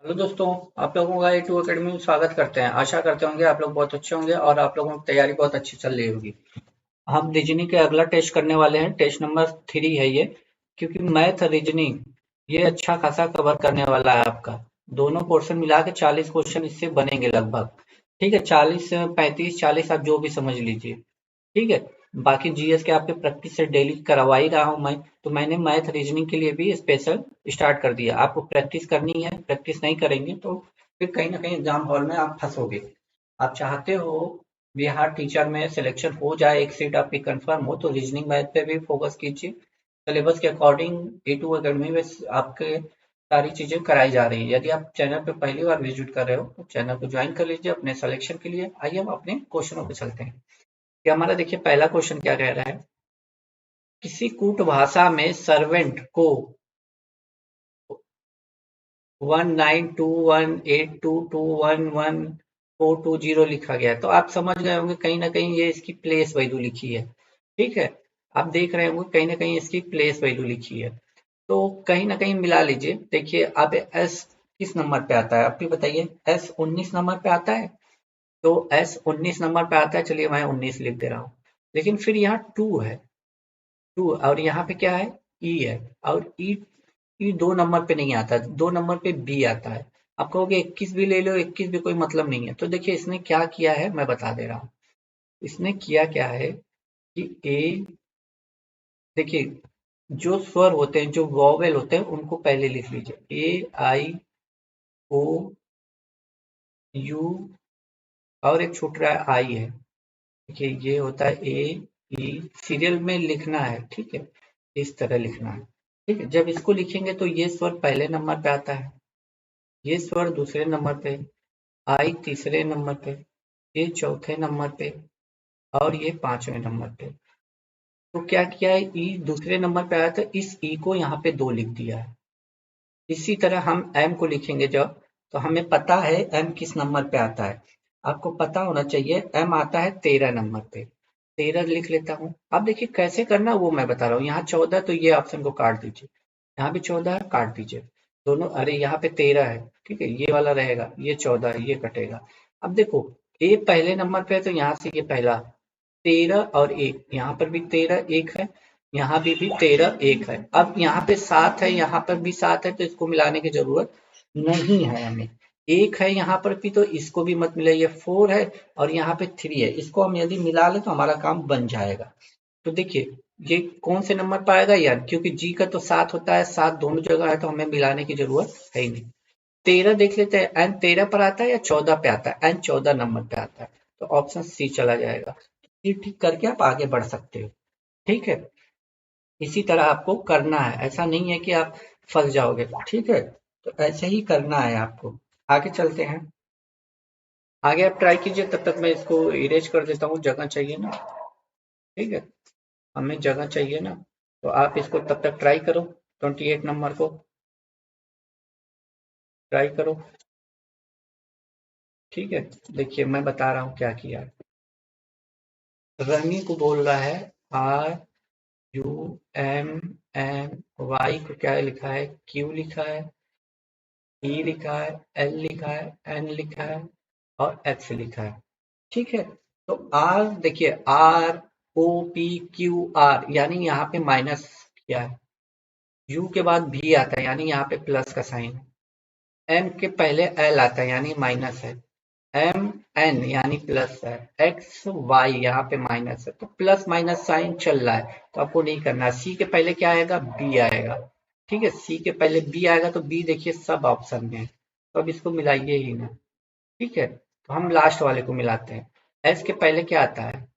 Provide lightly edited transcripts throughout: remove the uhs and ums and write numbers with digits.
Hello दोस्तों, आप लोगों का A2 अकेडमी में स्वागत करते हैं। आशा करते होंगे आप लोग बहुत अच्छे होंगे और आप लोगों की तैयारी बहुत अच्छी चल रही होगी। हम रीजनिंग के अगला टेस्ट करने वाले हैं। टेस्ट नंबर 3 है ये, क्योंकि मैथ रीजनिंग ये अच्छा खासा कवर करने वाला है आपका। दोनों पोर्शन मिला के 40 क्वेश्चन इससे बनेंगे लगभग। ठीक है, 40 35 40 आप जो भी समझ लीजिए। ठीक है। बाकी जीएस के आपके प्रैक्टिस से डेली करवा ही रहा हूँ मैं, तो मैंने मैथ रीजनिंग के लिए भी स्पेशल स्टार्ट कर दिया। आपको प्रैक्टिस करनी है, प्रैक्टिस नहीं करेंगे तो फिर कहीं ना कहीं एग्जाम हॉल में आप फंसोगे। आप चाहते हो बिहार टीचर में सिलेक्शन हो जाए, एक सीट आपकी कंफर्म हो, तो रीजनिंग मैथ पे भी फोकस कीजिए। सिलेबस के अकॉर्डिंग A2 अकेडमी में आपके सारी चीजें कराई जा रही है। यदि आप चैनल पे पहली बार विजिट कर रहे हो तो चैनल को ज्वाइन कर लीजिए अपने सिलेक्शन के लिए। आइए हम अपने क्वेश्चनों पे चलते हैं। कि हमारा देखिए पहला क्वेश्चन क्या कह रहा है। किसी कूट भाषा में सर्वेंट को 192182211420 लिखा गया है, तो आप समझ गए होंगे कहीं ना कहीं ये इसकी प्लेस वैल्यू लिखी है। ठीक है। आप देख रहे होंगे कहीं ना कहीं इसकी प्लेस वैल्यू लिखी है, तो कहीं ना कहीं मिला लीजिए। देखिए अब एस किस नंबर पे आता है आप भी बताइए। एस 19 नंबर पे आता है, तो एस 19 नंबर पे आता है। चलिए मैं 19 लिख दे रहा हूँ। लेकिन फिर यहाँ 2 है, 2 और यहाँ पे क्या है, ई है। और ई 2 नंबर पे नहीं आता, 2 नंबर पे बी आता है। आप कहोगे 21 भी ले लो, 21 भी कोई मतलब नहीं है। तो देखिए इसने क्या किया है मैं बता दे रहा हूँ। इसने किया क्या है कि ए, देखिए जो स्वर होते हैं, जो वॉवेल होते हैं, उनको पहले लिख लीजिए। ए आई ओ यू और एक छूट रहा है आई है। देखिए ये होता है ए ई, सीरियल में लिखना है। ठीक है, इस तरह लिखना है। ठीक है, जब इसको लिखेंगे तो ये स्वर पहले नंबर पे आता है, ये स्वर दूसरे नंबर पे, आई तीसरे नंबर पे, ये चौथे नंबर पे और ये पांचवें नंबर पे। तो क्या किया है, ई दूसरे नंबर पे आया था, इस ई को यहाँ पे 2 लिख दिया है। इसी तरह हम एम को लिखेंगे जब, तो हमें पता है एम किस नंबर पे आता है। आपको पता होना चाहिए एम आता है 13 नंबर पे। 13 लिख लेता हूँ। अब देखिए कैसे करना वो मैं बता रहा हूँ। यहाँ 14 तो ये ऑप्शन को काट दीजिए, यहाँ भी 14 है काट दीजिए दोनों। अरे यहाँ पे 13 है, ठीक है, ये वाला रहेगा, ये 14 है, ये कटेगा। अब देखो ए पहले नंबर पे है तो यहाँ से ये पहला 13 और 1, यहाँ पर भी 13 1 है, यहाँ भी 13 1 है। अब यहाँ पे 7 है, यहाँ पर भी 7 है, तो इसको मिलाने की जरूरत नहीं है हमें। 1 है यहाँ पर भी, तो इसको भी मत मिलाइए। ये 4 है और यहाँ पे 3 है, इसको हम यदि मिला लें तो हमारा काम बन जाएगा। तो देखिए ये कौन से नंबर पर आएगा यार, क्योंकि जी का तो 7 होता है, 7 दोनों जगह है, तो हमें मिलाने की जरूरत है ही नहीं। 13 देख लेते हैं, एन 13 पर आता है या 14 पे आता है, एन 14 नंबर पे आता है, तो ऑप्शन सी चला जाएगा। ये ठीक करके आप आगे बढ़ सकते हो। ठीक है, इसी तरह आपको करना है, ऐसा नहीं है कि आप फंस जाओगे। ठीक है, तो ऐसे ही करना है आपको। आगे चलते हैं। आगे आप ट्राई कीजिए, तब तक मैं इसको इरेज कर देता हूँ, जगह चाहिए ना। ठीक है, हमें जगह चाहिए ना, तो आप इसको तब तक ट्राई करो। 28 नंबर को ट्राई करो। ठीक है, देखिए मैं बता रहा हूँ क्या किया है। रनी को बोल रहा है R U M N, Y को क्या लिखा है, क्यू लिखा है, ई लिखा है, एल लिखा है, एन लिखा है और एच लिखा है। ठीक है, तो आर देखिए, R O P Q R यानी यहाँ पे माइनस किया है। यू के बाद भी आता है यानी यहाँ पे प्लस का साइन है। एम के पहले एल आता है यानी माइनस है। एम एन यानी प्लस है। एक्स वाई यहाँ पे माइनस है, तो प्लस माइनस साइन चल रहा है, तो आपको नहीं करना। सी के पहले क्या आएगा, बी आएगा। ठीक है, सी के पहले बी आएगा, तो बी देखिए सब ऑप्शन में है, तो अब इसको मिलाइए ही ना। ठीक है, तो हम लास्ट वाले को मिलाते हैं। एस के पहले क्या आता है,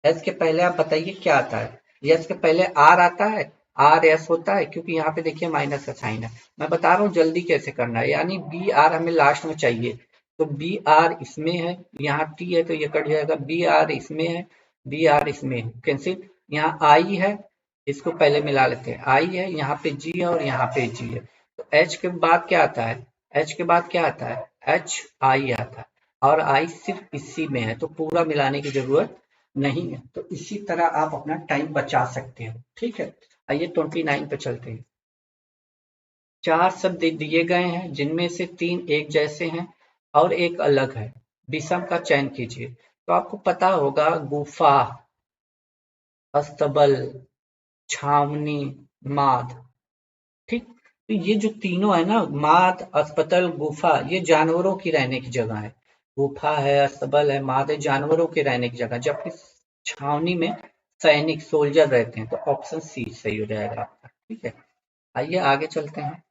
एस के पहले आप बताइए क्या आता है। एस के पहले आर आता है, आर एस होता है, क्योंकि यहाँ पे देखिए माइनस का साइन है। मैं बता रहा हूँ जल्दी कैसे करना है, यानी बी आर हमें लास्ट में चाहिए, तो बी आर इसमें है, यहाँ टी है तो ये कट जाएगा। बी आर इसमें है, बी आर इसमें है, कैंसिल। यहाँ आई है, इसको पहले मिला लेते हैं। आई है, यहाँ पे जी है और यहाँ पे जी है, तो एच के बाद क्या आता है, एच के बाद क्या आता है, एच आई आता है, और आई सिर्फ इसी में है, तो पूरा मिलाने की जरूरत नहीं है। तो इसी तरह आप अपना टाइम बचा सकते हो। ठीक है, आइए 29 पे चलते हैं। 4 शब्द दिए गए हैं जिनमें से 3 एक जैसे हैं और एक अलग है। विषम का चयन कीजिए। तो आपको पता होगा गुफा, अस्तबल, छावनी, माद। ठीक। तो ये जो तीनों है ना, माद, अस्पताल, गुफा, ये जानवरों की रहने की जगह है। गुफा है, अस्तबल है, माद है, जानवरों के रहने की जगह, जबकि छावनी में सैनिक, सोल्जर रहते हैं। तो ऑप्शन सी सही हो जाएगा आपका। ठीक है। आइए आगे चलते हैं।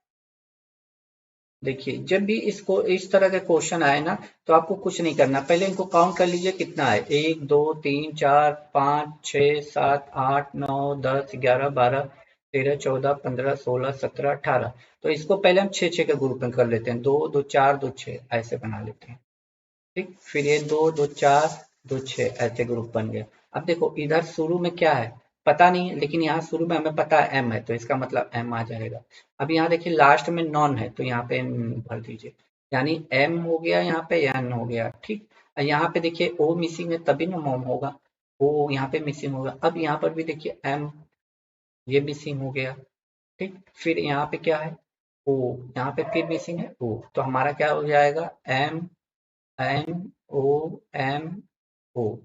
देखिए, जब भी इसको इस तरह के क्वेश्चन आए ना, तो आपको कुछ नहीं करना, पहले इनको काउंट कर लीजिए कितना है। 1 2 3 4 5 6 7 8 9 10 11 12 13 14 15 16 17 18। तो इसको पहले हम 6 6 के ग्रुप में कर लेते हैं। 2 2 4 2 6 ऐसे बना लेते हैं। ठीक। फिर ये 2 2 4 2 6 ऐसे ग्रुप बन गए। अब देखो इधर शुरू में क्या है पता नहीं है, लेकिन यहाँ शुरू में हमें पता है एम है, तो इसका मतलब एम आ जाएगा। अब यहाँ देखिए लास्ट में नॉन है, तो यहाँ पे एन भर दीजिए। यानी एम हो गया, यहाँ पे एन हो गया। ठीक। यहाँ पे देखिए ओ मिसिंग है, तभी ना मोम होगा। ओ यहाँ पे मिसिंग होगा। अब यहाँ पर भी देखिए एम, ये मिसिंग हो गया। ठीक। फिर यहाँ पे क्या है, ओ, यहाँ पे फिर मिसिंग है ओ, तो हमारा क्या हो जाएगा, M N O M O.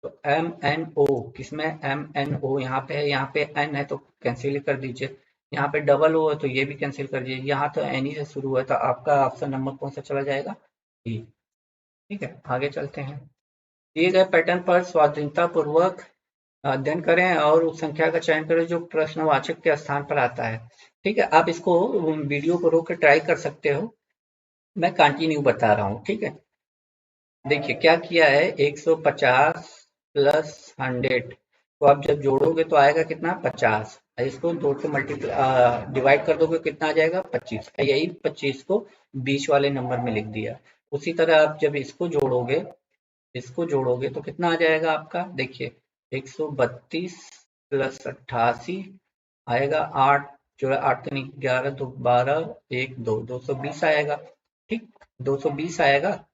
तो एम एन ओ किसमें, एम एन ओ यहाँ पे है, यहाँ पे एन है तो कैंसिल कर दीजिए। यहाँ पे डबल ओ है तो ये भी कैंसिल कर दीजिए। यहाँ तो एन ही से शुरू हुआ है, तो आपका ऑप्शन नंबर कौन सा चला जाएगा, ई। ठीक है, आगे चलते हैं। दिए गए पैटर्न पर स्वाधीनता पूर्वक अध्ययन करें और उस संख्या का चयन करें जो प्रश्नवाचक के स्थान पर आता है। ठीक है, आप इसको वीडियो को रोक के ट्राई कर सकते हो, मैं कंटिन्यू बता रहा हूँ। ठीक है। देखिए क्या किया है, 150 प्लस 100 को आप जब जोड़ोगे तो आएगा कितना, 50। इसको 2 से मल्टीप्लाई डिवाइड कर दोगे कितना आ जाएगा, 25। यही 25 को बीच वाले नंबर में लिख दिया। उसी तरह आप जब इसको जोड़ोगे तो कितना आ जाएगा आपका, देखिए 132 प्लस 88 आएगा 8, जो 8 तो नहीं, 11 तो 12 1 2 220 आएगा। ठीक। 220 आएगा।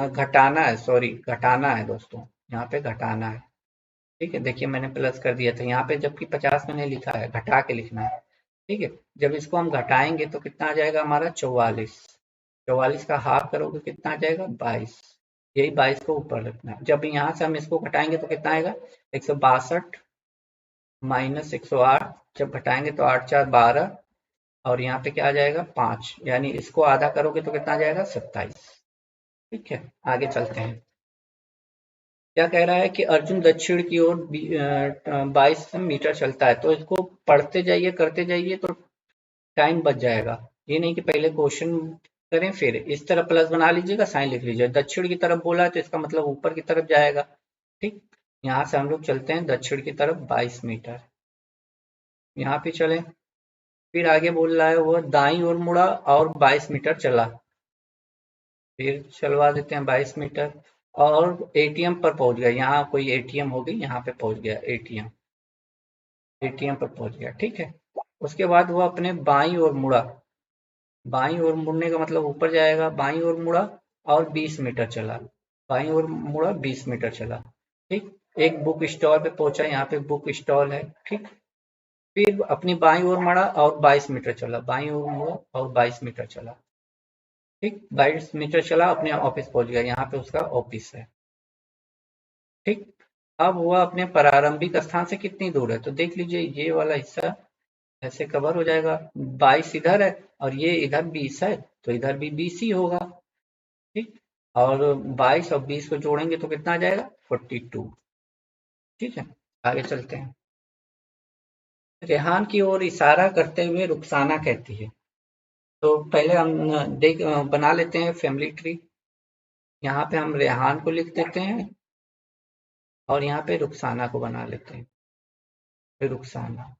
घटाना है, सॉरी घटाना है दोस्तों, यहाँ पे घटाना है। ठीक है, देखिए मैंने प्लस कर दिया था यहाँ पे, जबकि 50 मैंने लिखा है, घटा के लिखना है। ठीक है। जब इसको हम घटाएंगे तो कितना आ जाएगा हमारा, 44। 44 का हाफ करोगे कितना आ जाएगा, 22। यही 22 को ऊपर रखना है। जब यहाँ से हम इसको घटाएंगे तो कितना आएगा, 162 माइनस 108। जब घटाएंगे तो 8 4 12, और यहाँ पे क्या आ जाएगा, 5। यानी इसको आधा करोगे तो कितना आ जाएगा, 27। ठीक है, आगे चलते हैं। क्या कह रहा है कि अर्जुन दक्षिण की ओर 22 मीटर चलता है। तो इसको पढ़ते जाइए, करते जाइए, तो टाइम बच जाएगा। ये नहीं कि पहले क्वेश्चन करें फिर इस तरह प्लस बना लीजिएगा, साइन लिख लीजिए। दक्षिण की तरफ बोला है तो इसका मतलब ऊपर की तरफ जाएगा। ठीक। यहाँ से हम लोग चलते हैं दक्षिण की तरफ 22 मीटर। यहाँ पे चले, फिर आगे बोल रहा है वो दाई ओर मुड़ा और 22 मीटर चला। फिर चलवा देते हैं 22 मीटर, और एटीएम पर पहुंच गया। यहाँ कोई एटीएम होगी, यहाँ पे पहुंच गया एटीएम, एटीएम पर पहुंच गया। ठीक है। उसके बाद वो अपने बाईं ओर मुड़ा। बाईं ओर मुड़ने का मतलब ऊपर जाएगा। बाईं ओर मुड़ा और 20 मीटर चला। बाईं ओर मुड़ा, 20 मीटर चला। ठीक। एक बुक स्टॉल पे पहुंचा, यहाँ पे बुक स्टॉल है। ठीक। फिर अपनी बाईं ओर मुड़ा और 22 मीटर चला। बाईं ओर मुड़ा और 22 मीटर चला। ठीक। 22 मीटर चला, अपने ऑफिस पहुंच गया। यहाँ पे उसका ऑफिस है। ठीक। अब वह अपने प्रारंभिक स्थान से कितनी दूर है, तो देख लीजिए ये वाला हिस्सा ऐसे कवर हो जाएगा। 22 इधर है और ये इधर 20 है, तो इधर भी 20 ही होगा। ठीक। और 22 और 20 को जोड़ेंगे तो कितना आ जाएगा, 42। ठीक है, आगे चलते हैं। रेहान की ओर इशारा करते हुए रुखसाना कहती है। तो पहले हम देख बना लेते हैं फैमिली ट्री। यहाँ पे हम रेहान को लिख देते हैं और यहाँ पे रुखसाना को बना लेते हैं। फिर रुखसाना।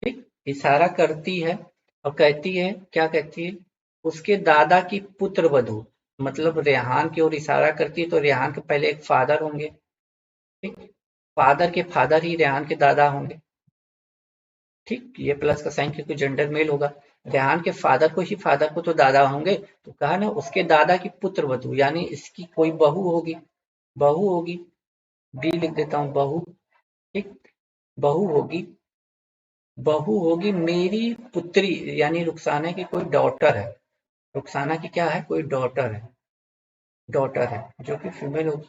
ठीक। इशारा करती है और कहती है, क्या कहती है, उसके दादा की पुत्र वधू। मतलब रेहान की ओर इशारा करती है तो रेहान के पहले एक फादर होंगे। ठीक। फादर के फादर ही रेहान के दादा होंगे। ठीक। ये प्लस का साइन क्योंकि जेंडर मेल होगा। रेहान के फादर को ही फादर को तो दादा होंगे, तो कहा ना उसके दादा की पुत्र वधू, यानी इसकी कोई बहू होगी। बहू होगी, बी लिख देता हूँ, बहू। ठीक। बहू होगी। बहू होगी मेरी पुत्री, यानी रुखसाना की कोई डॉटर है। रुखसाना की क्या है, कोई डॉटर है, डॉटर है जो कि फीमेल होगी,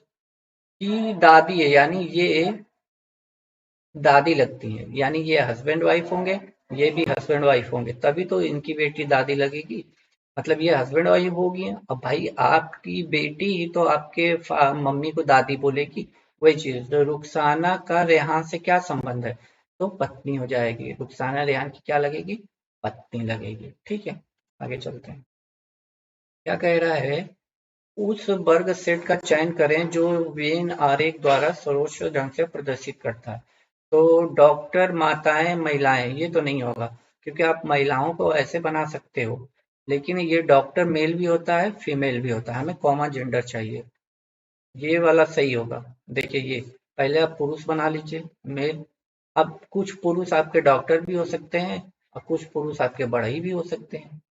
की दादी है, यानी ये दादी लगती है, यानी ये हस्बैंड वाइफ होंगे, ये भी हस्बैंड वाइफ होंगे, तभी तो इनकी बेटी दादी लगेगी। मतलब ये हस्बैंड वाइफ होगी। अब भाई आपकी बेटी ही तो आपके मम्मी को दादी बोलेगी। वही चीज, तो रुखसाना का रेहान से क्या संबंध है, तो पत्नी हो जाएगी, रुखसाना रेहान की क्या लगेगी, पत्नी लगेगी। ठीक है, आगे चलते हैं। क्या कह रहा है, उस वर्ग सेट का चयन करें जो वेन आरेख द्वारा सर्वोच्च ढंग से प्रदर्शित करता है। तो डॉक्टर, माताएं, महिलाएं, ये तो नहीं होगा, क्योंकि आप महिलाओं को ऐसे बना सकते हो, लेकिन ये डॉक्टर मेल भी होता है, फीमेल भी होता है, हमें कॉमन जेंडर चाहिए, ये वाला सही होगा। देखिए ये, पहले आप पुरुष बना लीजिए, मेल। अब कुछ पुरुष आपके डॉक्टर भी हो सकते हैं, और कुछ पुरुष आपके बढ़ई भी हो सकते हैं,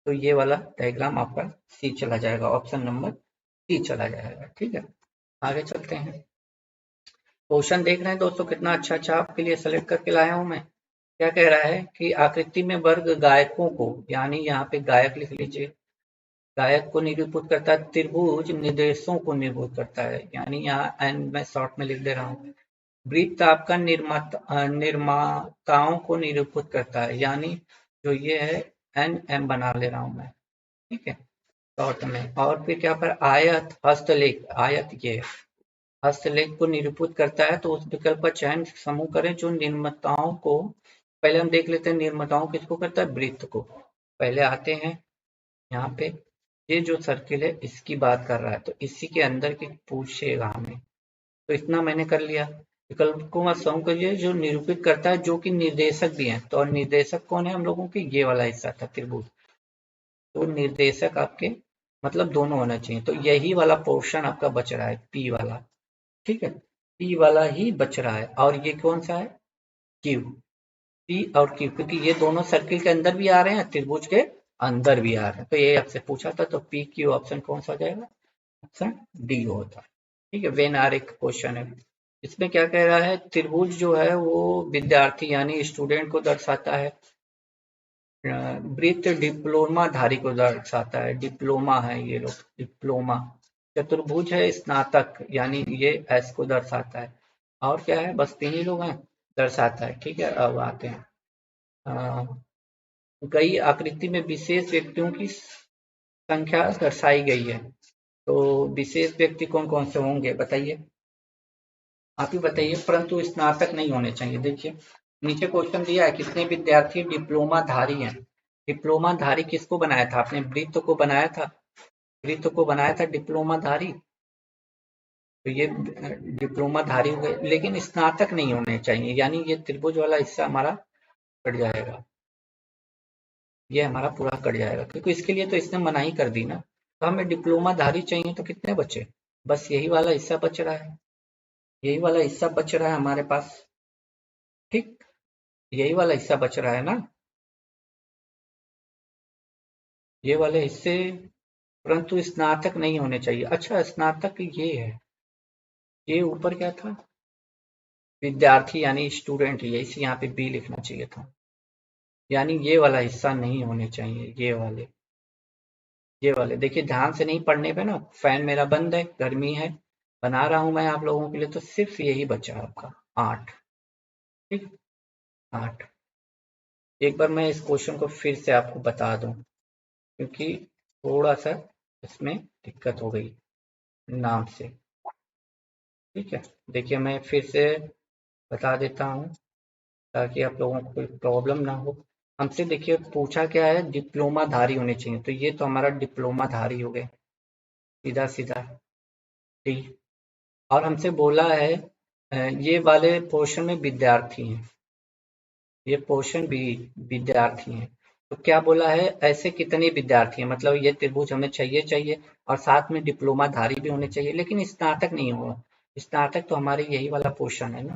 तो ये वाला डायग्राम आपका सी चला जाएगा, ऑप्शन नंबर सी चला जाएगा। ठीक है, आगे चलते हैं। क्वेश्चन देख रहे हैं दोस्तों, कितना अच्छा अच्छा आपके लिए सेलेक्ट करके लाया हूं मैं। क्या कह रहा है कि आकृति में वर्ग गायकों को, यानी यहाँ पे गायक लिख लीजिए, गायक को निरूपित करता है, त्रिभुज निर्देशों को निरूपित करता है, यानी यहाँ एन मैं शॉर्ट में लिख दे रहा हूँ। वृत्त आपका निर्माताओं को निरूपित करता है, यानी जो ये है एन एम बना ले रहा हूँ मैं। ठीक है, शॉर्ट में। और फिर क्या पर आयत, हस्तलेख, आयत ये हस्तलेख को निरूपित करता है, तो उस विकल्प का चयन समूह करें जो निर्माताओं को, पहले हम देख लेते हैं निर्माताओं किसको करता है, वृत्त को। पहले आते हैं यहाँ पे, ये जो सर्किल है इसकी बात कर रहा है, तो इसी के अंदर की पूछेगा हमें, तो इतना मैंने कर लिया। विकल्प को मत समूह करिए जो निरूपित करता है, जो कि निर्देशक भी है, तो और निर्देशक कौन है हम लोगों के, ये वाला हिस्सा था त्रिभुज, तो निर्देशक आपके मतलब दोनों होना चाहिए, तो यही वाला पोर्शन आपका बच रहा है, पी वाला। ठीक है, पी वाला ही बच रहा है, और ये कौन सा है, क्यू। पी और क्यू, क्योंकि ये दोनों सर्किल के अंदर भी आ रहे हैं, त्रिभुज के अंदर भी आ रहे हैं, तो ये आपसे पूछा था, तो पी क्यू ऑप्शन कौन सा हो जाएगा, ऑप्शन डी होता है। ठीक है, वेन आर एक क्वेश्चन है। इसमें क्या कह रहा है, त्रिभुज जो है वो विद्यार्थी यानी स्टूडेंट को दर्शाता है, वृत्त डिप्लोमा धारी को दर्शाता है, डिप्लोमा है ये लोग, डिप्लोमा। चतुर्भुज है स्नातक, यानी ये एस को दर्शाता है, और क्या है, बस तीन ही लोग हैं, दर्शाता है। ठीक है, अब आते हैं, कई आकृति में विशेष व्यक्तियों की संख्या दर्शाई गई है, तो विशेष व्यक्ति कौन कौन से होंगे बताइए, आप ही बताइए, परंतु स्नातक नहीं होने चाहिए। देखिए नीचे क्वेश्चन दिया है, कितने विद्यार्थी डिप्लोमा धारी हैं, डिप्लोमा धारी किसको बनाया था आपने, वृत्त को बनाया था, वृत्त को बनाया था डिप्लोमा धारी, तो ये डिप्लोमा धारी हो गए, लेकिन स्नातक नहीं होने चाहिए, यानी ये त्रिभुज वाला हिस्सा हमारा कट जाएगा, ये हमारा पूरा कट जाएगा, क्योंकि इसके लिए तो इसने मनाही कर दी ना, तो हमें डिप्लोमा धारी चाहिए, तो कितने बचे, बस यही वाला हिस्सा बच रहा है, यही वाला हिस्सा बच रहा है हमारे पास। ठीक, यही वाला हिस्सा बच रहा है ना, ये वाले हिस्से, परंतु स्नातक नहीं होने चाहिए। अच्छा, स्नातक ये है, ये ऊपर क्या था, विद्यार्थी यानी स्टूडेंट, ये इसे यहाँ पे बी लिखना चाहिए था, यानी ये वाला हिस्सा नहीं होने चाहिए, ये वाले, ये वाले। देखिए ध्यान से नहीं पढ़ने पे ना, फैन मेरा बंद है, गर्मी है, बना रहा हूं मैं आप लोगों के लिए, तो सिर्फ यही बचा आपका 8। ठीक, 8। एक बार मैं इस क्वेश्चन को फिर से आपको बता दूं, क्योंकि थोड़ा सा इसमें दिक्कत हो गई नाम से। ठीक है, देखिए मैं फिर से बता देता हूँ, ताकि आप लोगों को कोई प्रॉब्लम ना हो। हमसे देखिए पूछा क्या है, डिप्लोमा धारी होने चाहिए, तो ये तो हमारा डिप्लोमा धारी हो गए, सीधा सीधा डी। और हमसे बोला है ये वाले पोर्शन में विद्यार्थी हैं, ये पोर्शन भी विद्यार्थी हैं, तो क्या बोला है, ऐसे कितने विद्यार्थी हैं, मतलब ये त्रिभुज हमें चाहिए चाहिए, और साथ में डिप्लोमा धारी भी होने चाहिए, लेकिन स्नातक नहीं होगा, स्नातक तो हमारे यही वाला पोर्शन है ना,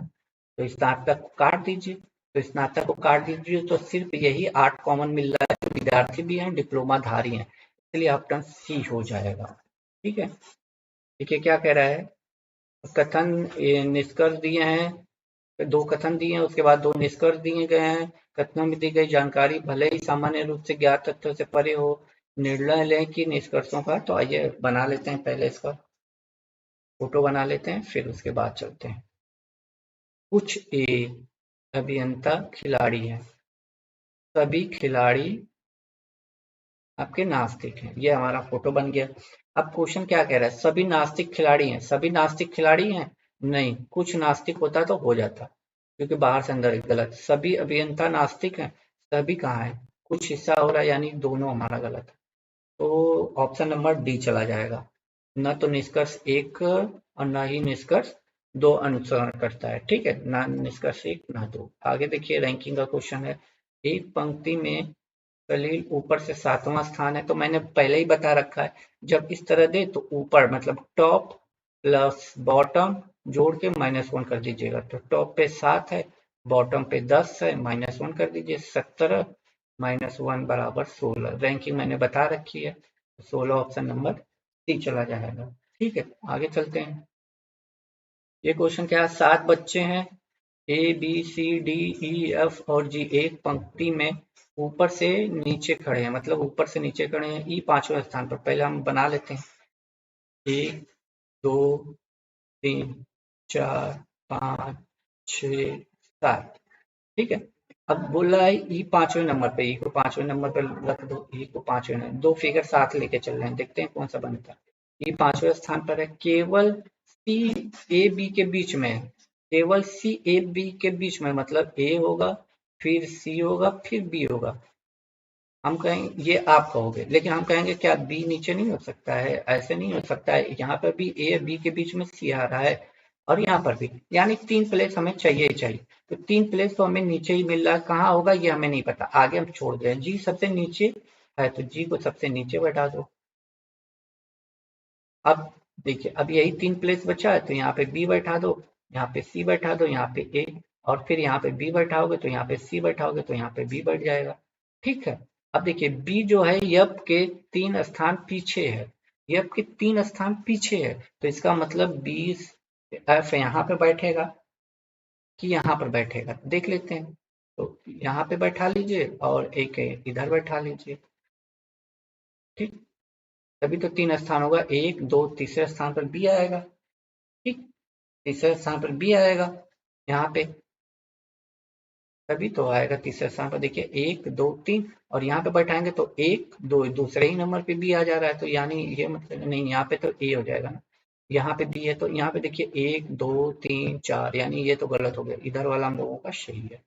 तो स्नातक को काट दीजिए, तो स्नातक को काट दीजिए, तो सिर्फ यही 8 कॉमन मिल रहा है, तो विद्यार्थी भी हैं, डिप्लोमा धारी हैं, इसलिए ऑप्शन सी हो जाएगा। ठीक है, देखिए क्या कह रहा है, कथन निष्कर्ष दिए हैं, दो कथन दिए हैं, उसके बाद दो निष्कर्ष दिए गए हैं। कथनों में दी गई जानकारी भले ही सामान्य रूप से ज्ञात तथ्यों से परे हो, निर्णय लें कि निष्कर्षों का। तो आइए बना लेते हैं, पहले इसका फोटो बना लेते हैं, फिर उसके बाद चलते हैं। कुछ ए अभियंता खिलाड़ी हैं, सभी खिलाड़ी आपके नास्तिक हैं। ये हमारा फोटो बन गया। अब क्वेश्चन क्या कह रहा है, सभी नास्तिक खिलाड़ी हैं। सभी नास्तिक खिलाड़ी हैं नहीं, कुछ नास्तिक होता तो हो जाता, क्योंकि बाहर से अंदर गलत। सभी अभियंता नास्तिक हैं, सभी कहाँ है, कुछ हिस्सा हो रहा है, यानी दोनों हमारा गलत है। तो ऑप्शन नंबर डी चला जाएगा। न तो निष्कर्ष एक और न ही निष्कर्ष दो अनुसरण करता है। ठीक है, ना निष्कर्ष एक ना दो। आगे देखिए, रैंकिंग का क्वेश्चन है। एक पंक्ति में कलील ऊपर से 7वां स्थान है। तो मैंने पहले ही बता रखा है, जब इस तरह दे तो ऊपर मतलब टॉप प्लस बॉटम जोड़ के -1 कर दीजिएगा। तो टॉप पे 7 है, बॉटम पे 10 है, -1 कर दीजिए। 17 -1 बराबर 16। रैंकिंग मैंने बता रखी है, 16 ऑप्शन नंबर सी चला जाएगा। ठीक है, आगे चलते हैं। ये क्वेश्चन क्या है, 7 बच्चे हैं, A B C D E F और जी एक पंक्ति में ऊपर से नीचे खड़े हैं, मतलब ऊपर से नीचे खड़े हैं। ई 5वें स्थान पर। पहले हम बना लेते हैं, 1 2 3 4 5 6 7। ठीक है, अब बोल रहा है ई 5वें नंबर पे, ई को 5वें नंबर पे रख दो। ई को 5वें नंबर, दो फिगर साथ लेके चल रहे हैं, देखते हैं कौन सा बनता है। ई 5वें स्थान पर है, केवल सी ए बी के बीच में है। केवल सी ए बी के बीच में, मतलब ए होगा, फिर सी होगा, फिर बी होगा। हम कहेंगे, ये आप कहोगे, लेकिन हम कहेंगे क्या बी नीचे नहीं हो सकता है? ऐसे नहीं हो सकता है। यहाँ पर भी ए बी के बीच में सी आ रहा है, और यहाँ पर भी, यानी 3 प्लेस हमें चाहिए ही चाहिए। तो 3 प्लेस तो हमें नीचे ही मिल रहा है, कहाँ होगा ये हमें नहीं पता, आगे हम छोड़ दें। जी सबसे नीचे है, तो जी को सबसे नीचे बैठा दो। अब देखिए, अब यही 3 प्लेस बचा है, तो यहाँ पे बी बैठा दो, यहाँ पे सी बैठा दो, यहाँ पे ए, और फिर यहाँ पे बी बैठाओगे तो यहाँ पे सी बैठाओगे तो यहाँ पे बी बैठ जाएगा। ठीक है, अब देखिए बी जो है यप के 3 स्थान पीछे है, यप के 3 स्थान पीछे है, तो इसका मतलब बी एफ यहाँ पे बैठेगा कि यहाँ पर बैठेगा, देख लेते हैं। तो यहाँ पे बैठा लीजिए और एक इधर बैठा लीजिए। ठीक, तभी तो 3 स्थान होगा, 1 2, तीसरे स्थान पर बी आएगा। ठीक, तीसरे स्थान पर बी आएगा यहाँ पे, तभी तो आएगा तीसरे स्थान पर। देखिए 1 2 3, और यहाँ पे बैठाएंगे तो 1 2, दूसरे ही नंबर पे बी आ जा रहा है, तो यानी ये मतलब नहीं, यहाँ पे तो ए हो जाएगा ना, यहाँ पे बी है, तो यहाँ पे देखिए 1 2 3 4, यानी ये तो गलत हो गया, इधर वाला हम लोगों का सही है।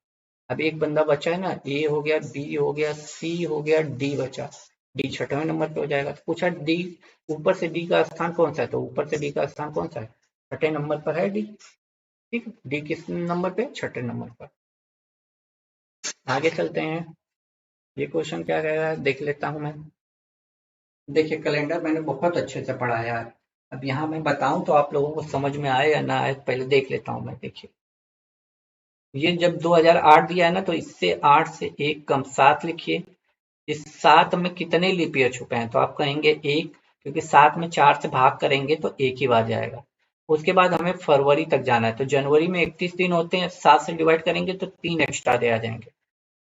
अब एक बंदा बचा है ना, ए हो गया, बी हो गया, सी हो गया, डी बचा। डी 6वें नंबर पे हो जाएगा। तो पूछा डी, ऊपर से डी का स्थान कौन सा है, तो ऊपर से डी का स्थान कौन सा है, 6ठे नंबर पर है डी। ठीक है, डी किस नंबर पे, 6ठे नंबर पर। आगे चलते हैं, ये क्वेश्चन क्या कह रहा है देख लेता हूं मैं। देखिए कैलेंडर मैंने बहुत अच्छे से पढ़ा है यार, अब यहाँ मैं बताऊं तो आप लोगों को समझ में आए या ना आए, पहले देख लेता हूं मैं। देखिए ये जब 2008 दिया है ना, तो इससे 8 से 1 कम 7 लिखिए। इस 7 में कितने लीप ईयर छुपे हैं, तो आप कहेंगे 1, क्योंकि 7 में 4 से भाग करेंगे तो 1 ही बार जाएगा। उसके बाद हमें फरवरी तक जाना है, तो जनवरी में 31 दिन होते हैं, 7 से डिवाइड करेंगे तो 3 एक्स्ट्रा दे आ जाएंगे,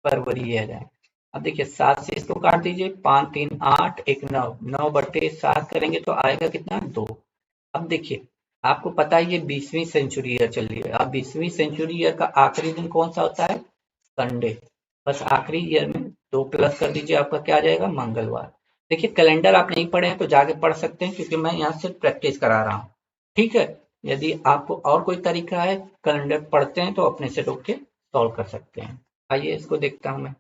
फरवरी ये आ जाएंगे। अब देखिए 7 से इसको काट दीजिए, 5 3 8, 1 9, 9/7 करेंगे तो आएगा कितना, 2। अब देखिए आपको पता है ये 20वीं सेंचुरी ईयर चल रही है। अब 20वीं सेंचुरी ईयर का आखिरी दिन कौन सा होता है, संडे। बस आखिरी ईयर में 2 प्लस कर दीजिए, आपका क्या आ जाएगा, मंगलवार। देखिए कैलेंडर आप नहीं पढ़े हैं तो जाके पढ़ सकते हैं, क्योंकि मैं यहाँ सिर्फ प्रैक्टिस करा रहा हूँ। ठीक है, यदि आपको और कोई तरीका है कैलेंडर पढ़ते हैं तो अपने से रोक के सॉल्व कर सकते हैं। आइए इसको देखता हूँ मैं।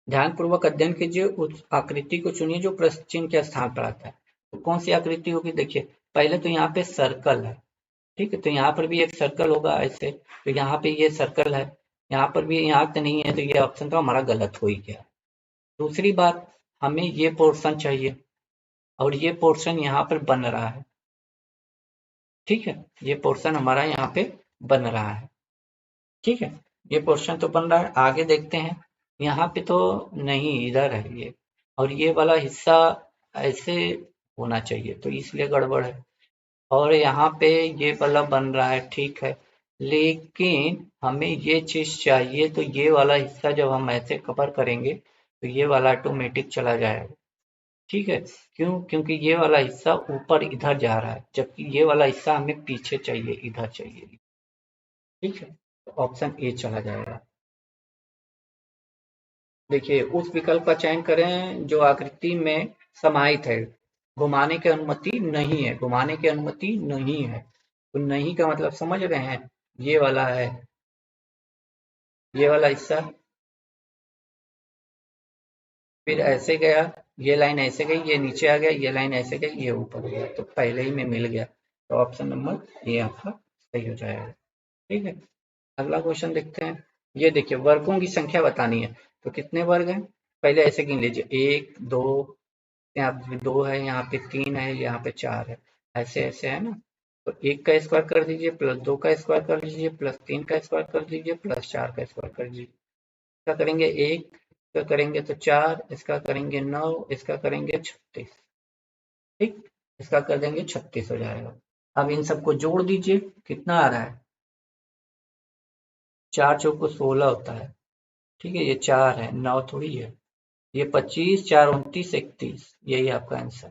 ध्यानपूर्वक अध्ययन कीजिए, उस आकृति को चुनिए जो प्रश्न चिन्ह के स्थान पर आता है। तो कौन सी आकृति होगी, देखिए पहले तो यहाँ पे सर्कल है। ठीक है, तो यहाँ पर भी एक सर्कल होगा ऐसे, तो यहाँ पे ये सर्कल है, यहाँ पर भी यहाँ तो नहीं है, तो ये ऑप्शन तो हमारा गलत हो ही गया। दूसरी बात, हमें ये पोर्शन चाहिए, और ये पोर्शन यहाँ पर बन रहा है। ठीक है, ये पोर्शन हमारा यहाँ पे बन रहा है। ठीक है, ये पोर्शन तो बन रहा है। आगे देखते हैं, यहाँ पे तो नहीं, इधर है ये, और ये वाला हिस्सा ऐसे होना चाहिए, तो इसलिए गड़बड़ है। और यहाँ पे ये वाला बन रहा है, ठीक है, लेकिन हमें ये चीज चाहिए, तो ये वाला हिस्सा जब हम ऐसे कवर करेंगे तो ये वाला ऑटोमेटिक चला जाएगा। ठीक है, क्यों? क्योंकि ये वाला हिस्सा ऊपर इधर जा रहा है, जबकि ये वाला हिस्सा हमें पीछे चाहिए, इधर चाहिए। ठीक है, तो ऑप्शन ए चला जाएगा। देखिए, उस विकल्प का चयन करें जो आकृति में समाहित है, घुमाने की अनुमति नहीं है, घुमाने की अनुमति नहीं है। तो नहीं का मतलब समझ रहे हैं, ये वाला है, ये वाला हिस्सा, फिर ऐसे गया, ये लाइन ऐसे गई, ये नीचे आ गया, ये लाइन ऐसे गई, ये ऊपर गया, तो पहले ही में मिल गया। तो ऑप्शन नंबर ये आपका सही हो जाएगा। ठीक है, अगला क्वेश्चन देखते हैं। ये देखिए, वर्गों की संख्या बतानी है, तो कितने वर्ग हैं? पहले ऐसे गिन लीजिए, एक, दो, यहाँ पे दो है, यहाँ पे तीन है, यहाँ पे चार है, ऐसे ऐसे है ना। तो एक का स्क्वायर कर दीजिए, प्लस दो का स्क्वायर कर लीजिए, प्लस तीन का स्क्वायर कर दीजिए, प्लस चार का स्क्वायर कर दीजिए। इसका करेंगे एक, इसका करेंगे तो चार, इसका करेंगे नौ, इसका करेंगे 36। ठीक, इसका कर देंगे 36 हो जाएगा। अब इन सबको जोड़ दीजिए, कितना आ रहा है? चार चौको 16 होता है। ठीक है, ये चार है, नौ थोड़ी है। ये 25, चार 29, 31, यही आपका आंसर।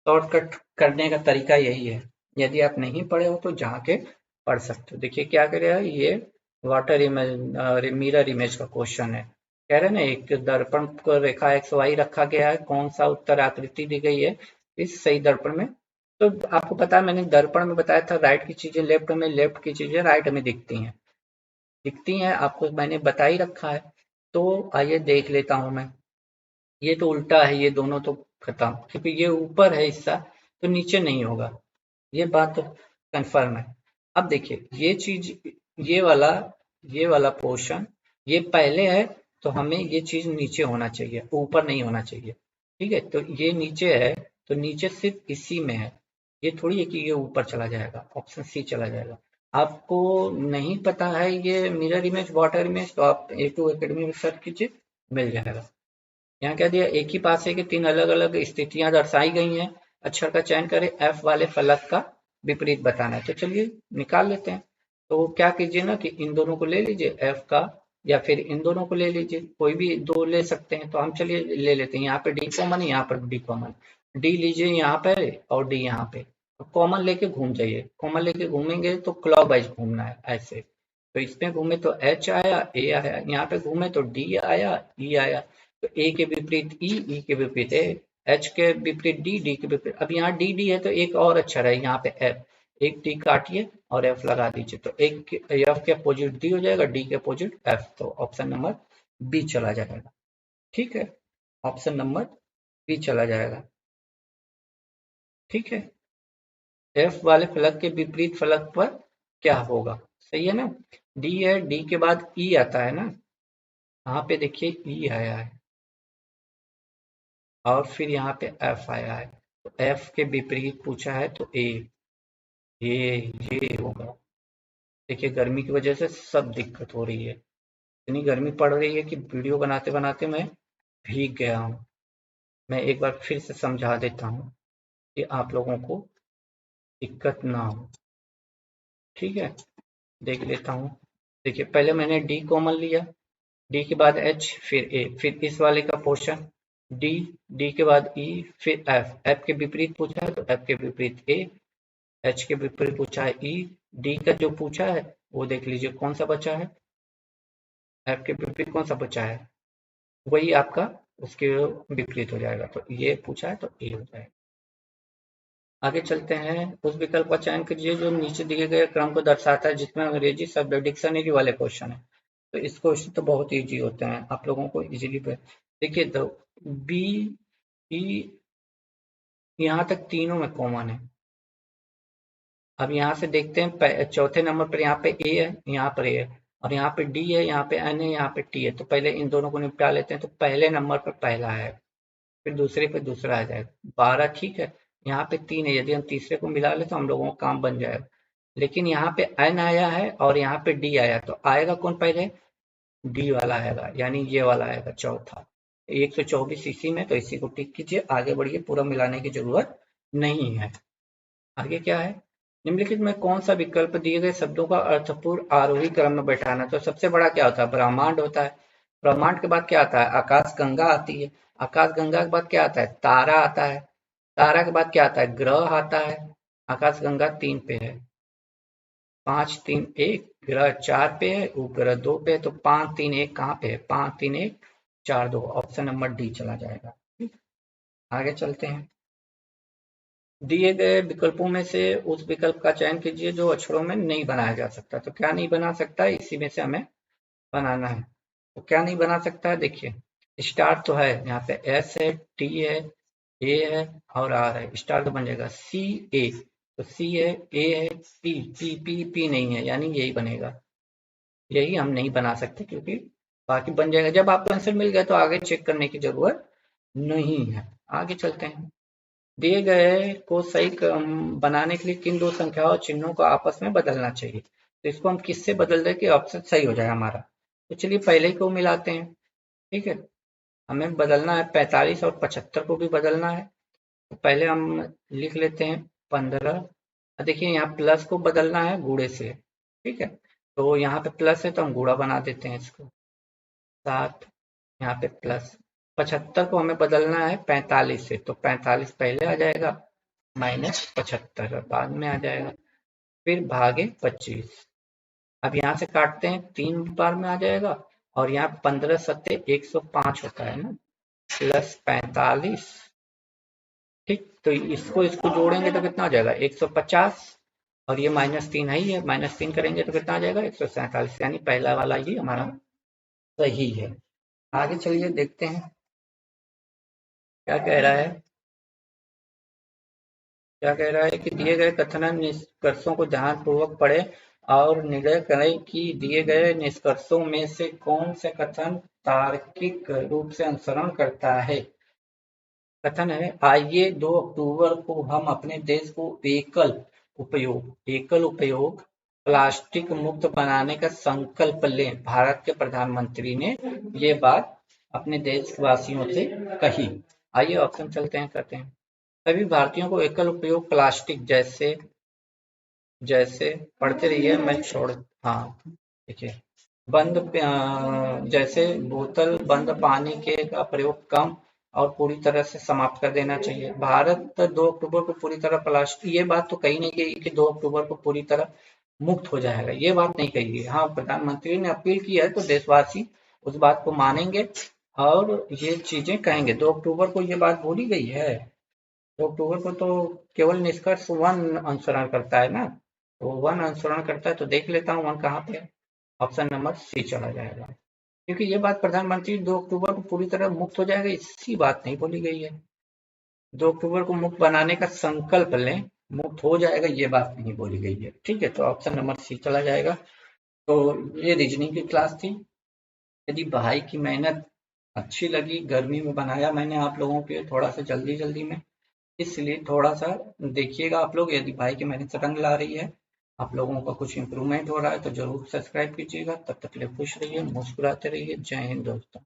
शॉर्टकट करने का तरीका यही है। यदि आप नहीं पढ़े हो तो जाके पढ़ सकते हो। देखिए क्या करेगा ये, वाटर इमेज, मिरर इमेज का क्वेश्चन है। कह रहे हैं ना, एक दर्पण को रेखा एक्स वाई रखा गया है, कौन सा उत्तर आकृति दी गई है इस सही दर्पण में। तो आपको पता है, मैंने दर्पण में बताया था, राइट की चीजें लेफ्ट में, लेफ्ट की चीजें राइट में दिखती हैं, आपको मैंने बता ही रखा है। तो आइए देख लेता हूं मैं। ये तो उल्टा है, ये दोनों तो खत्म, क्योंकि ये ऊपर है हिस्सा, तो नीचे नहीं होगा, ये बात तो कंफर्म है। अब देखिए ये चीज, ये वाला ये वाला पोर्शन ये पहले है, तो हमें ये चीज नीचे होना चाहिए, ऊपर नहीं होना चाहिए। ठीक है, तो ये नीचे है, तो नीचे सिर्फ इसी में है, ये थोड़ी है कि ये ऊपर चला जाएगा, ऑप्शन सी चला जाएगा। आपको नहीं पता है ये मिरर इमेज, वाटर इमेज, तो आप A2 एकेडमी में सर्च कीजिए, मिल जाएगा। यहाँ क्या दिया, एक ही पासे की तीन अलग अलग स्थितियां दर्शाई गई हैं, अक्षर का चयन करें, एफ वाले फलक का विपरीत बताना है। तो चलिए निकाल लेते हैं। तो क्या कीजिए ना कि इन दोनों को ले लीजिए, एफ का, या फिर इन दोनों को ले लीजिए, कोई भी दो ले सकते हैं। तो हम चलिए ले लेते हैं, यहाँ पे डी कॉमन है, यहाँ पर डी कॉमन, डी लीजिए यहाँ पे और डी यहाँ पे। तो कॉमन लेके घूम जाइए, कॉमन लेके घूमेंगे तो क्लॉकवाइज घूमना है ऐसे। तो इसमें घूमे तो एच आया, ए आया, यहाँ पे घूमे तो डी आया, ई आया। तो ए के विपरीत ई, ई के विपरीत ए, एच के विपरीत डी, डी के विपरीत, अब यहाँ डी डी है तो एक और अक्षर है यहाँ पे एफ, एक डी काटिए और एफ लगा दीजिए, तो एक एफ के अपोजिट डी हो जाएगा, डी के अपोजिट एफ, तो ऑप्शन नंबर बी चला जाएगा। ठीक है, ऑप्शन नंबर बी चला जाएगा। ठीक है, एफ वाले फलक के विपरीत फलक पर क्या होगा, सही है ना। डी है, डी के बाद ई आता है ना, यहाँ पे देखिए ई आया है, और फिर यहाँ पे एफ आया है, तो एफ के विपरीत पूछा है तो ए, ये होगा। देखिए गर्मी की वजह से सब दिक्कत हो रही है, इतनी गर्मी पड़ रही है कि वीडियो बनाते बनाते मैं भीग गया हूँ। मैं एक बार फिर से समझा देता हूँ कि आप लोगों को दिक्कत ना हो। ठीक है, देख लेता हूँ। देखिए पहले मैंने डी कॉमन लिया, डी के बाद एच, फिर ए, फिर इस वाले का पोर्शन डी, डी के बाद ई, फिर एफ, एफ के विपरीत पूछा है तो एफ के विपरीत ए, एच के विपरीत पूछा है ई, डी का जो पूछा है वो देख लीजिए कौन सा बचा है, एफ के विपरीत कौन सा बचा है, वही आपका उसके विपरीत हो जाएगा, तो ये पूछा है तो ए हो जाएगा। आगे चलते हैं, उस विकल्प का चयन कीजिए जो नीचे दिए गए क्रम को दर्शाता है, जिसमें अंग्रेजी शब्द डिक्शनरी वाले क्वेश्चन है। तो इस क्वेश्चन तो बहुत इजी होते हैं, आप लोगों को इजीली देखिए, तो बी ई यहाँ तक तीनों में कॉमन है। अब यहाँ से देखते हैं, चौथे नंबर पर यहाँ पे ए है, यहाँ पर ए है, और यहाँ पे डी है, यहाँ पे एन है, यहाँ पे टी है। तो पहले इन दोनों को निपटा लेते हैं। तो पहले नंबर पर पहला है, फिर दूसरे पे दूसरा आ जाएगा, 12। ठीक है, यहाँ पे 3 है, यदि हम तीसरे को मिला ले तो हम लोगों का काम बन जाएगा। लेकिन यहाँ पे एन आया है और यहाँ पे डी आया, तो आएगा कौन पहले, डी वाला आएगा, यानी ये वाला आएगा चौथा। 124 इसी में, तो इसी को टिक कीजिए, आगे बढ़िए, पूरा मिलाने की जरूरत नहीं है। आगे क्या है, निम्नलिखित में कौन सा विकल्प दिए गए शब्दों का अर्थपूर्ण आरोही क्रम में बैठाना? तो सबसे बड़ा क्या होता है? ब्रह्मांड होता है। ब्रह्मांड के बाद क्या आता है? आकाश गंगा आती है। आकाश गंगा के बाद क्या आता है? तारा आता है। तारा के बाद क्या आता है? ग्रह आता है। आकाश गंगा 3 पे है, 5 3 1, ग्रह 4 पे है, उपग्रह 2 पे है, तो 5 3 1 कहाँ पे है? 5 3 1 4 2, ऑप्शन नंबर डी चला जाएगा। ठीक, आगे चलते हैं। दिए गए विकल्पों में से उस विकल्प का चयन कीजिए जो अक्षरों में नहीं बनाया जा सकता। तो क्या नहीं बना सकता है? इसी में से हमें बनाना है। तो क्या नहीं बना सकता है? देखिए, स्टार तो है यहाँ पे, एस है, टी है, ए है और आर है। स्टार तो बन जाएगा सी ए, तो सी है, ए है, पी पी पी पी नहीं है, यानी यही बनेगा। यही हम नहीं बना सकते क्योंकि बाकी बन जाएगा। जब आपको आंसर मिल गया तो आगे चेक करने की जरूरत नहीं है। आगे चलते हैं। दिए गए को सही बनाने के लिए किन दो संख्याओं और चिन्हों को आपस में बदलना चाहिए? तो इसको हम किससे बदल दें कि ऑप्शन सही हो जाए हमारा? तो चलिए पहले ही को मिलाते हैं। ठीक है, हमें बदलना है 45 और 75 को भी बदलना है। तो पहले हम लिख लेते हैं 15। देखिए यहाँ प्लस को बदलना है गुणे से। ठीक है, तो यहाँ पे प्लस है तो हम गुणा बना देते हैं इसको। 7, यहाँ पे प्लस 75 को हमें बदलना है 45 से, तो 45 पहले आ जाएगा, माइनस 75 बाद में आ जाएगा, फिर भागे 25। अब यहाँ से काटते हैं 3 बार में आ जाएगा, और यहाँ 15 सत्ते 105 होता है ना, प्लस 45। ठीक, तो इसको इसको जोड़ेंगे तो कितना आ जाएगा? 150, और ये -3 है ही है, -3 करेंगे तो कितना आ जाएगा? 147, यानी पहला वाला ही हमारा सही है। आगे चलिए देखते हैं क्या कह रहा है। क्या कह रहा है कि दिए गए कथन निष्कर्षों को ध्यानपूर्वक पढ़ें और निर्णय करें कि दिए गए निष्कर्षों में से कौन से कथन तार्किक रूप से अनुसरण करता है। कथन है, आइए 2 अक्टूबर को हम अपने देश को एकल उपयोग प्लास्टिक मुक्त बनाने का संकल्प लें। भारत के प्रधानमंत्री ने ये बात अपने देशवासियों से कही। आइए ऑप्शन चलते हैं, करते हैं। सभी भारतीयों को एकल उपयोग प्लास्टिक जैसे जैसे पढ़ते रहिए, मैं छोड़, हाँ देखिए, जैसे बोतल बंद पानी के का प्रयोग कम और पूरी तरह से समाप्त कर देना चाहिए। भारत 2 अक्टूबर को पूरी तरह प्लास्टिक, ये बात तो कही नहीं गई कि 2 अक्टूबर को पूरी तरह मुक्त हो जाएगा, ये बात नहीं कही गई। हाँ, प्रधानमंत्री ने अपील की है तो देशवासी उस बात को मानेंगे और ये चीजें कहेंगे। 2 अक्टूबर को ये बात बोली गई है। 2 अक्टूबर को तो केवल निष्कर्ष 1 अनुसरण करता है ना, तो 1 अनुसरण करता है, तो देख लेता हूँ 1 कहाँ पे है। ऑप्शन नंबर सी चला जाएगा, क्योंकि ये बात प्रधानमंत्री 2 अक्टूबर को पूरी तरह मुक्त हो जाएगा, इसी बात नहीं बोली गई है। 2 अक्टूबर को मुक्त बनाने का संकल्प लें, मुक्त हो जाएगा ये बात नहीं बोली गई है। ठीक है, तो ऑप्शन नंबर सी चला जाएगा। तो ये रीजनिंग की क्लास थी। यदि भाई की मेहनत अच्छी लगी, गर्मी में बनाया मैंने आप लोगों के थोड़ा सा जल्दी जल्दी में, इसलिए थोड़ा सा देखिएगा आप लोग। यदि भाई की मेहनत से रंग ला रही है, आप लोगों का कुछ इंप्रूवमेंट हो रहा है, तो जरूर सब्सक्राइब कीजिएगा। तब तक के लिए खुश रहिए, मुस्कुराते रहिए। जय हिंद दोस्तों।